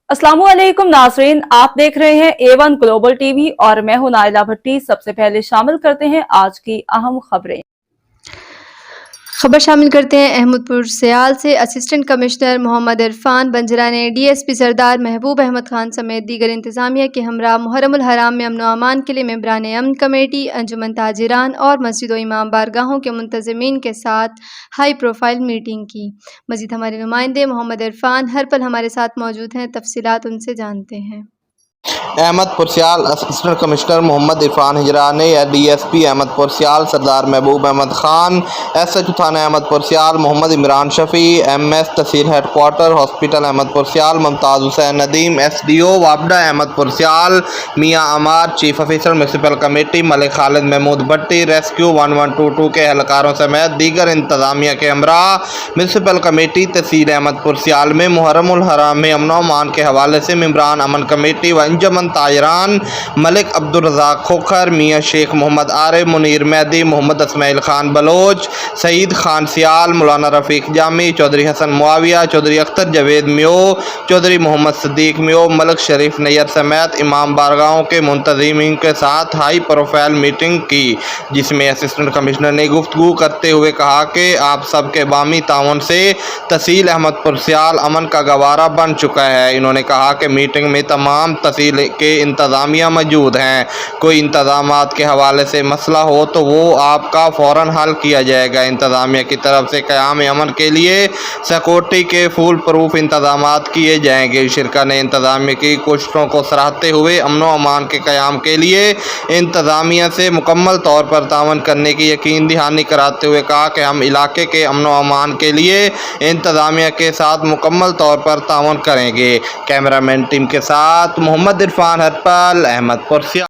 अस्सलामु अलैकुम नाज़रीन, आप देख रहे हैं A1 ग्लोबल टीवी और मैं हूं नाइला भट्टी। सबसे पहले शामिल करते हैं आज की अहम खबरें। खबर शामिल करते हैं अहमदपुर सियाल से। असिस्टेंट कमिश्नर मोहम्मद इरफान बंजरा ने DSP सरदार महबूब अहमद खान समेत दीगर इंतजामिया के हमरा मुहर्रमुल हराम में अमन व अमान के लिए मेंबरान अमन कमेटी, अंजुमन ताजिरान और मस्जिद व इमाम बारगाहों के मुंतज़मीन के साथ हाई प्रोफाइल मीटिंग की। मज़ीद हमारे नुमाइंदे मोहम्मद इरफान हर पल हमारे साथ मौजूद हैं, तफसीलात उनसे जानते हैं। अहमदपुर सियाल असिस्टेंट कमिश्नर मोहम्मद इरफान हिजरानी या DSP अहमदपुर सियाल सरदार महबूब अहमद खान, SHO थाना अहमदपुर सियाल मोहम्मद इमरान शफी, MS तहसील headquarter hospital Ahmadpur Sial Mumtaz Hussain Nadeem, SDO वापडा Ahmadpur Sial Mian Amar, chief officer municipal committee Malik Khalid Mahmood Bhatti, rescue 1122 के एहलकारों समेत दीगर इंतजामिया के हमरा म्यूनसिपल कमेटी तहसील अहमदपुर सियाल में मुहर्रमुल हराम में अमन व अमान के हवाले से मेंबरान अमन कमेटी व अंजुमन ताजिरान मलिक अब्दुल रज़ाक खोखर, मियाँ शेख मोहम्मद आरिफ, मुनीर मेहदी, मोहम्मद इस्माइल खान बलोच, सईद खान सियाल, मौलाना रफ़ीक जामी, चौधरी हसन मुआविया, चौधरी अख्तर जवेद मियो, चौधरी मोहम्मद सदीक मियो, मलिक शरीफ नैयर समेत इमाम बारगाहों के मुंतज़मीन के साथ हाई प्रोफाइल मीटिंग की, जिसमें असिस्टेंट कमिश्नर ने गुफ्तगू करते हुए कहा कि आप सबके बामी ताउन से तहसील अहमदपुर सियाल अमन का गवारा बन चुका है। इन्होंने कहा कि मीटिंग में तमाम तहसील के इंतज़ामिया मौजूद हैं। कोई इंतज़ामात के हवाले से मसला हो तो वो आपका फ़ौरन हल किया जाएगा। इंतज़ामिया की तरफ से क़याम अमन के लिए सिक्योरिटी के फुल प्रूफ इंतज़ामात किए जाएंगे। शिरका ने इंतज़ामिया की कोशिशों को सराहते हुए अमन व अमान के क़याम के लिए इंतज़ामिया से मुकम्मल तौर पर तावन करने की यकीन दहानी कराते हुए कहा कि हम इलाके के अमन व अमान के लिए इंतज़ामिया के साथ मुकम्मल तौर पर तावन करेंगे। कैमरामैन टीम के साथ मोहम्मद इरफान हरपल, अहमदपुर सियाल।